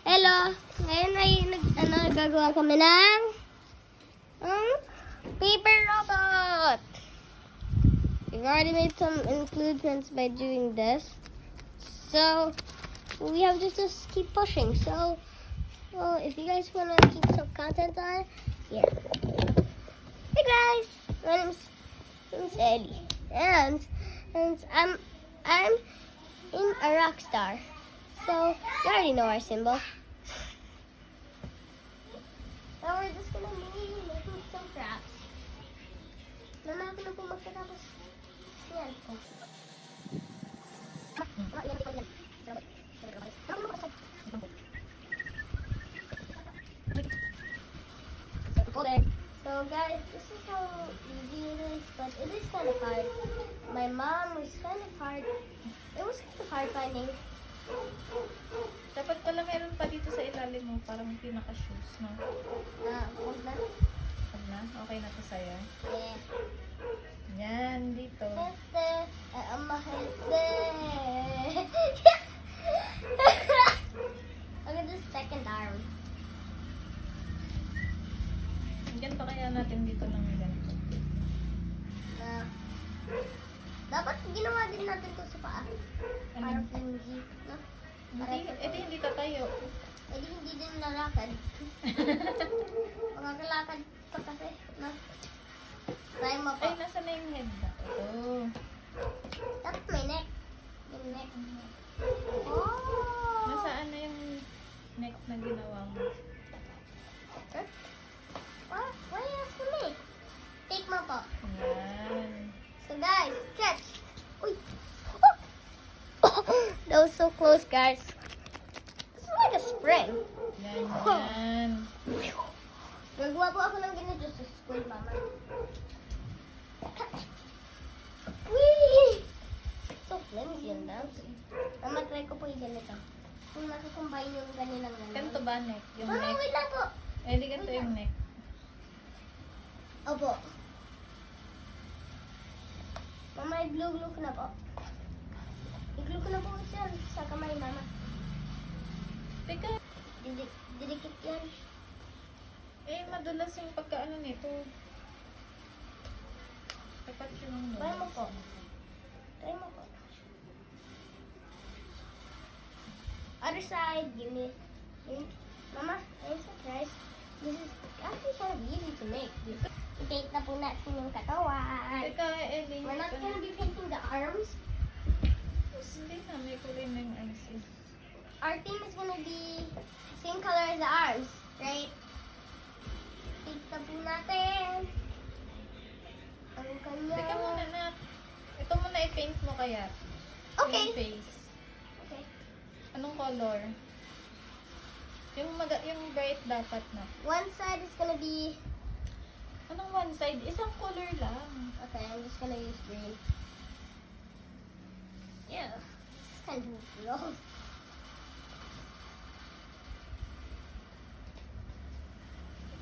Hello! Ngayon ay gagawa kami ng paper robot! We've already made some inclusions by doing this. So, we have to just keep pushing. So, well, if you guys want to keep some content on, yeah. Hey guys! My name's Ellie. And I'm in a rock star. So, you already know our symbol. Now we're just gonna be making some crafts. Mama, ako na po magkatapos. Yan. So guys, this is how easy it is, but it is kind of hard. My mom was kind of hard. It was kind of hard finding. Dapat pala meron pa dito sa ilalim mo, parang pinaka-shoes, no? Huwag na. Wag na? Okay na to sa'yo? Yeah. Yan, dito. Ang mahal. Look at this second arm. Ganito kaya natin dito ng ganito. Dapat ginawa din natin to sa paa. Para flimsy. No? Hindi tatayo. Hindi din lalakad. Magagalakad pa kasi. No? Try mo pa. Ay, nasa na yung head na? Oh. Dapat may neck. Yung neck. Oh! Nasaan na yung neck na ginawa mo? Huh? Why you have to make? Take mo po. Yan. So guys, catch. Uy. That was so close, guys. This is like a spring. Yan. Gagawa po ako ng ganito sa school, mama. Catch. Whee! So flimsy and bouncy. Mama, try ko po yung ganito. Kung nakakombine yung ganinang Ganito ba neck? Yung Mama, neck? wait lang po. Eh, di ganito yung neck. Opo. Mama, i-glue ko na po. I-glue ko na po siya sa kamay, mama. Teka, Didikit yan. eh, madulas yung pagkaano nito. Dapat yung Try mo po. Try mo po. Other side, give me. Mama, I'm surprised. This is actually kind of easy to make. I-paint na po natin yung katawan. Teka, Ellie. We're not gonna be painting the arms. Hindi na, may kulay na yung IC. Our theme is gonna be same color as the arms, right? Paint na po natin. Ang kanya. Teka muna na. Ito muna i-paint mo kaya. Okay. Yung face. Okay. Anong color? Yung bright dapat na. One side is gonna be. Anong one side? Isang color lang. Okay, I'm just gonna use green. Yeah. It's kind of low.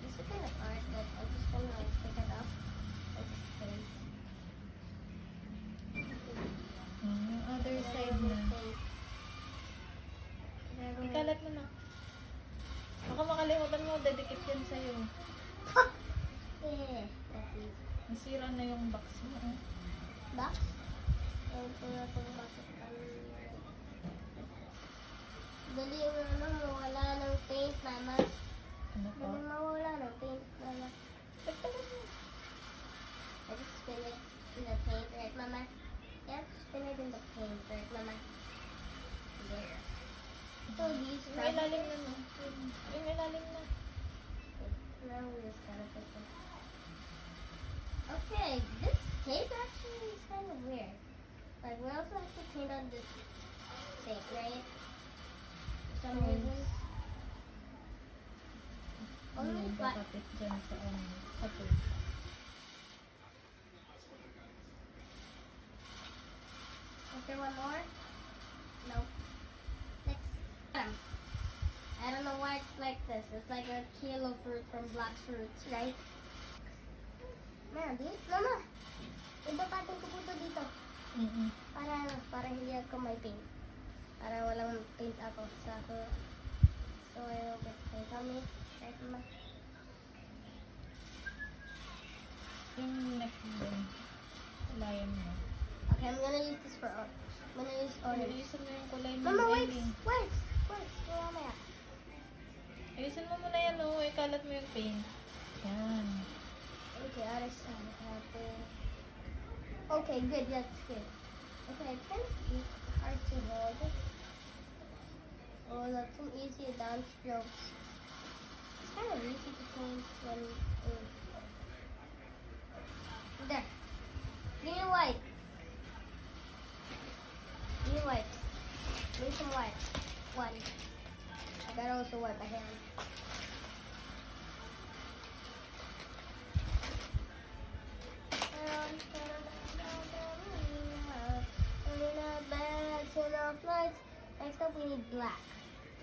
This is kind of hard, but I'm just gonna take it off. Like this. Yung other side na. Ikalat mo na. Baka makalimutan mo, dedikit yan sa'yo. Yeah, that's easy. Nasira na yung box mo. Eh. Box? Ito na itong box. Dali mo na mawala ng paint, mama. Ano po? Dali mawala ng paint, mama. I just spin it in the paint, right, mama? Yeah, spin it in the paint, right, mama? There. So these Yung ilalim na no. Yung ilalim na. Now we just gotta put this. Okay, this tape actually is kind of weird. Like we also have to paint on this tape, right? For some reason. Only Yung but kakapit dyan sa sa tape. is there one more? No. Next time. I don't know why it's like this. It's like a kilo fruit from Black's Roots, right? Man, dude, mama. Ibapatin ko po ito dito. Para hindi ako may paint. Para walang paint ako sa So I will get okay, tell me. Right from my... Yung neck mo. Layan mo. Okay, I'm gonna use this for orange. I'm gonna use orange. Ayusin mo yung kulay mo. Mama, wait! Ellie. Wait! Wait! Where am I at? Ayusin mo muna yan, oh. Ikalat mo yung paint. Yan. Okay, other side. Okay, good. That's good. Okay, it's kind of hard to hold. Oh, that's some easy down strokes. It's kind of easy to paint when... There. Give me white. Give me white. Give me some white. One. I gotta also wipe my hand. Next up, we need black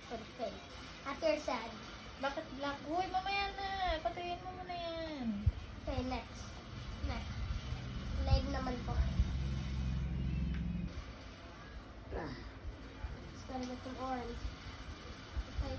for the face. After sad. Bakit black? Uy, mamaya na. Patayin mo muna yan. Okay, next. Next. Leg naman po. Just gotta get some orange. Okay,